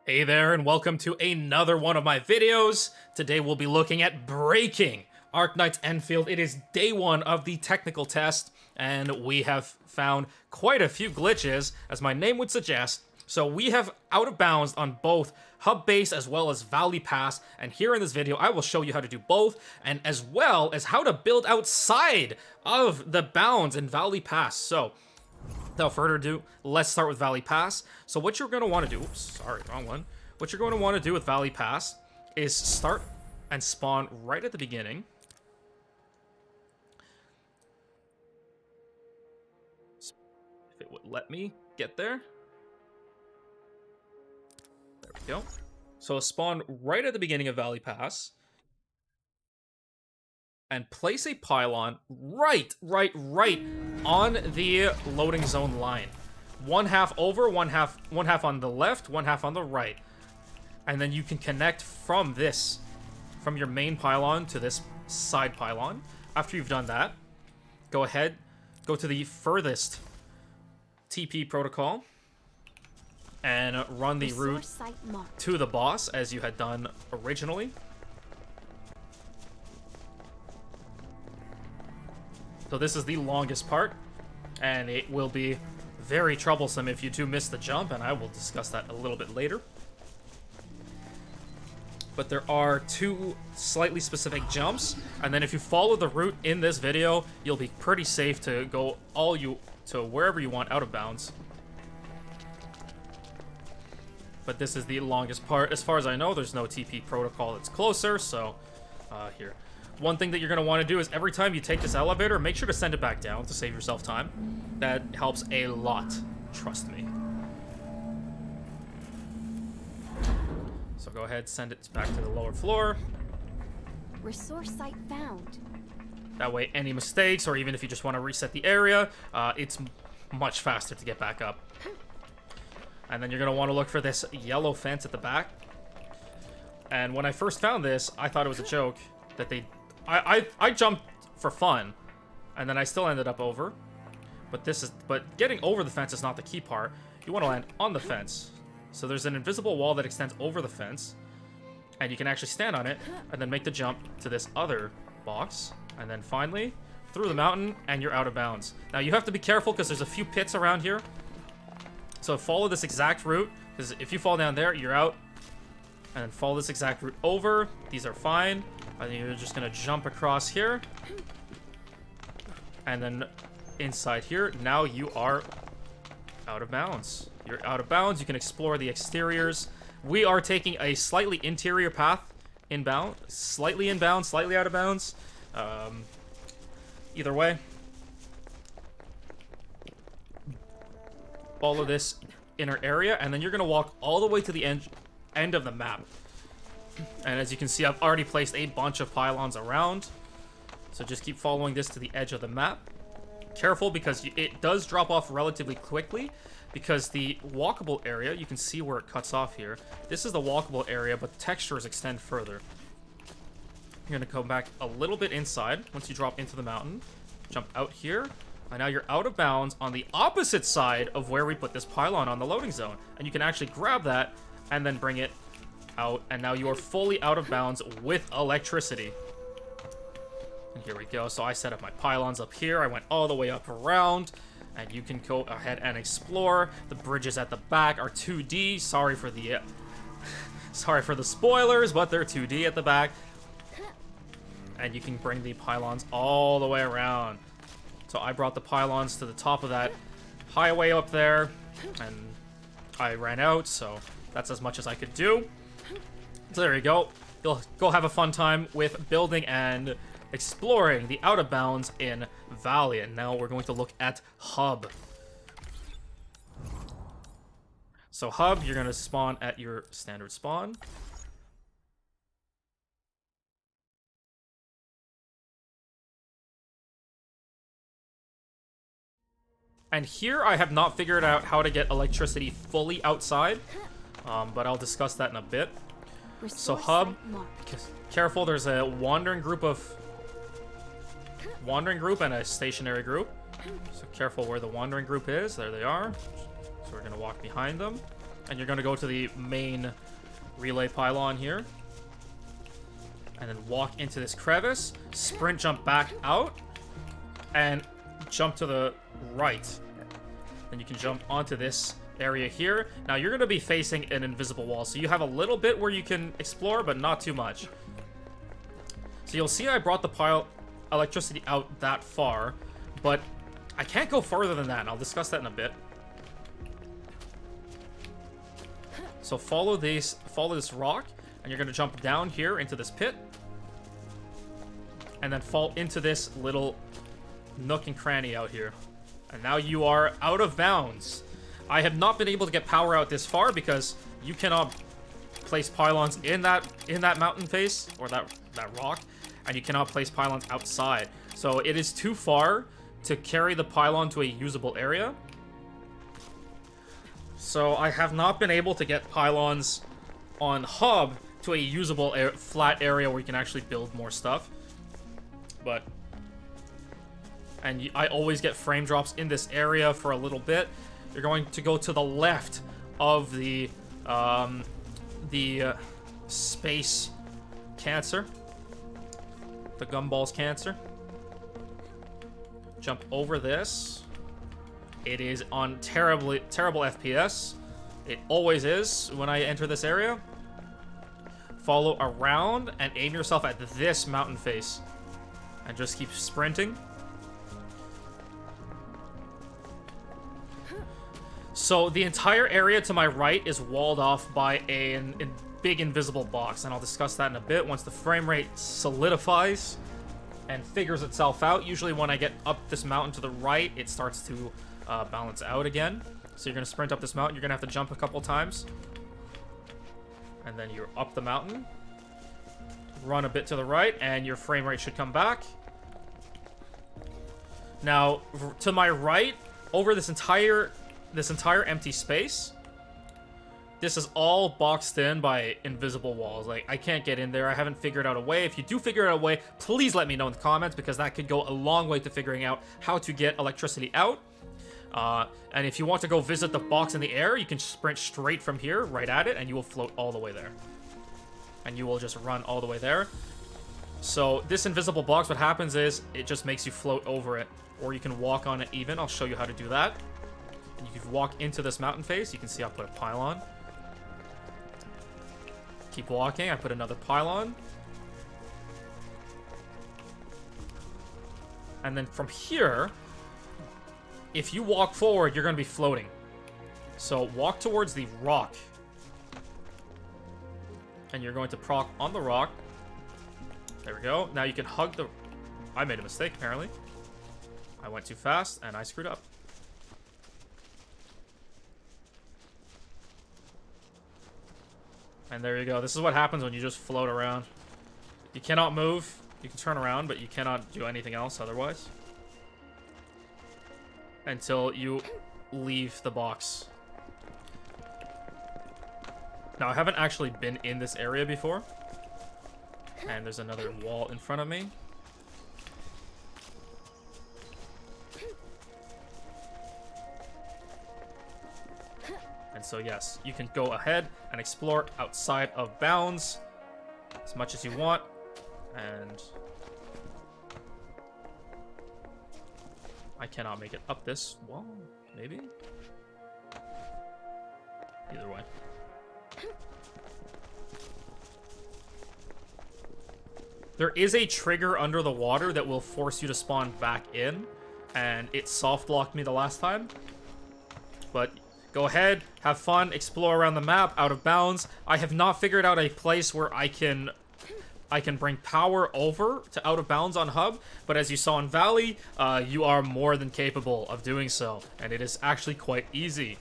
Hey there, and welcome to another one of my videos. Today we'll be looking at breaking Arknights Endfield. It is day one of the technical test, and we have found quite a few glitches, as my name would suggest. So we have out of bounds on both Hub Base as well as Valley Pass, and here in this video I will show you how to do both, and as well as how to build outside of the bounds in Valley Pass. So without further ado, let's start with Valley Pass. So what you're going to want to do, oops, sorry, wrong one. What you're going to want to do with Valley Pass is start and spawn right at the beginning. If it would let me get there. There we go. So spawn right at the beginning of Valley Pass. And place a pylon right on the loading zone line. One half over, one half on the left, one half on the right. And then you can connect from your main pylon to this side pylon. After you've done that, go ahead, go to the furthest TP protocol and run the route to the boss as you had done originally. So this is the longest part, and it will be very troublesome if you do miss the jump, and I will discuss that a little bit later. But there are two slightly specific jumps, and then if you follow the route in this video, you'll be pretty safe to go to wherever you want out of bounds. But this is the longest part. As far as I know, there's no TP protocol that's closer, so here. One thing that you're going to want to do is every time you take this elevator, make sure to send it back down to save yourself time. That helps a lot, trust me. So go ahead, send it back to the lower floor. Resource site found. That way, any mistakes, or even if you just want to reset the area, it's much faster to get back up. And then you're going to want to look for this yellow fence at the back. And when I first found this, I thought it was a joke that I jumped for fun, and then I still ended up over. But getting over the fence is not the key part. You want to land on the fence. So there's an invisible wall that extends over the fence, and you can actually stand on it and then make the jump to this other box, and then finally through the mountain, and you're out of bounds. Now you have to be careful because there's a few pits around here. So follow this exact route, because if you fall down there, you're out. And then follow this exact route over. These are fine. And you're just gonna jump across here. And then inside here, now you are out of bounds. You're out of bounds. You can explore the exteriors. We are taking a slightly interior path inbound. Slightly inbound, slightly out of bounds. Either way. Follow this inner area, and then you're gonna walk all the way to the end of the map. And as you can see, I've already placed a bunch of pylons around. So just keep following this to the edge of the map. Careful, because it does drop off relatively quickly, because the walkable area, you can see where it cuts off here. This is the walkable area, but textures extend further. You're going to come back a little bit inside once you drop into the mountain. Jump out here. And now you're out of bounds on the opposite side of where we put this pylon on the loading zone. And you can actually grab that and then bring it out, and now you are fully out of bounds with electricity. And here we go. So I set up my pylons up here. I went all the way up around, and you can go ahead and explore. The bridges at the back are 2D. Sorry for the sorry for the spoilers, but they're 2D at the back. And you can bring the pylons all the way around. So I brought the pylons to the top of that highway up there, and I ran out, so that's as much as I could do. So there you go. You'll go have a fun time with building and exploring the out of bounds in Valley. And now we're going to look at Hub. So Hub, you're going to spawn at your standard spawn. And here I have not figured out how to get electricity fully outside, but I'll discuss that in a bit. So Hub, careful, there's a wandering group and a stationary group. So careful where the wandering group is. There they are. So we're gonna walk behind them. And you're going to go to the main relay pylon here. And then walk into this crevice. Sprint jump back out. And jump to the right. Then you can jump onto this area here. Now you're going to be facing an invisible wall. So you have a little bit where you can explore, but not too much. So you'll see I brought the electricity out that far. But I can't go further than that. And I'll discuss that in a bit. So follow this rock, and you're going to jump down here into this pit. And then fall into this little nook and cranny out here. And now you are out of bounds. I have not been able to get power out this far because you cannot place pylons in that mountain face, or that rock, and you cannot place pylons outside. So it is too far to carry the pylon to a usable area. So I have not been able to get pylons on hub to a usable flat area where you can actually build more stuff. But I always get frame drops in this area for a little bit. You're going to go to the left of the space cancer, the gumballs cancer. Jump over this. It is on terrible FPS. It always is when I enter this area. Follow around and aim yourself at this mountain face. And just keep sprinting. So the entire area to my right is walled off by a big invisible box. And I'll discuss that in a bit once the frame rate solidifies and figures itself out. Usually when I get up this mountain to the right, it starts to balance out again. So you're going to sprint up this mountain. You're going to have to jump a couple times. And then you're up the mountain. Run a bit to the right, and your frame rate should come back. Now, to my right, over this entire empty space, this is all boxed in by invisible walls. Like, I can't get in there. I haven't figured out a way. If you do figure out a way, please let me know in the comments, because that could go a long way to figuring out how to get electricity out. And if you want to go visit the box in the air, you can sprint straight from here, right at it, and you will float all the way there. And you will just run all the way there. So this invisible box, what happens is it just makes you float over it, or you can walk on it even. I'll show you how to do that. And you can walk into this mountain face. You can see I put a pylon. Keep walking. I put another pylon. And then from here, if you walk forward, you're going to be floating. So walk towards the rock. And you're going to proc on the rock. There we go. Now you can hug the... I made a mistake, apparently. I went too fast, and I screwed up. And there you go. This is what happens when you just float around. You cannot move. You can turn around, but you cannot do anything else otherwise. Until you leave the box. Now, I haven't actually been in this area before. And there's another wall in front of me. And so, yes, you can go ahead and explore outside of bounds as much as you want. And I cannot make it up this wall, maybe? Either way. There is a trigger under the water that will force you to spawn back in, and it soft blocked me the last time. But go ahead, have fun, explore around the map, out of bounds. I have not figured out a place where I can bring power over to out of bounds on hub, but as you saw in Valley, you are more than capable of doing so, and it is actually quite easy.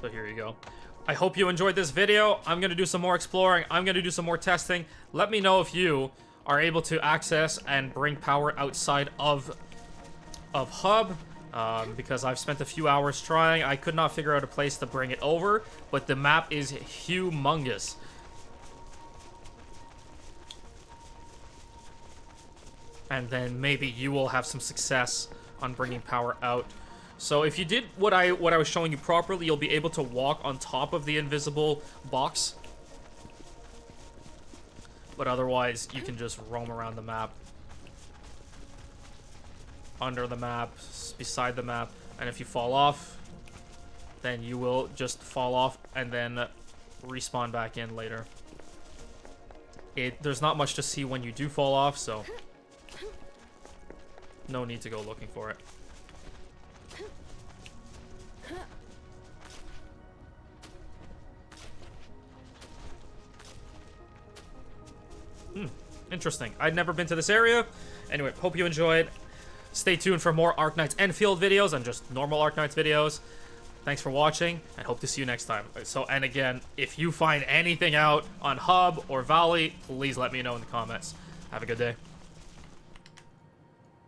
So here you go. I hope you enjoyed this video. I'm going to do some more exploring. I'm going to do some more testing. Let me know if you are able to access and bring power outside of hub. because I've spent a few hours trying. I could not figure out a place to bring it over, but the map is humongous. And then maybe you will have some success on bringing power out. So if you did what I was showing you properly, you'll be able to walk on top of the invisible box. But otherwise, you can just roam around the map. Under the map, beside the map, and if you fall off, then you will just fall off and then respawn back in later. There's not much to see when you do fall off, so no need to go looking for it. Interesting. I'd never been to this area. Anyway, hope you enjoyed. Stay tuned for more Arknights Endfield videos and just normal Arknights videos. Thanks for watching, and hope to see you next time. And again, if you find anything out on Hub or Valley, please let me know in the comments. Have a good day.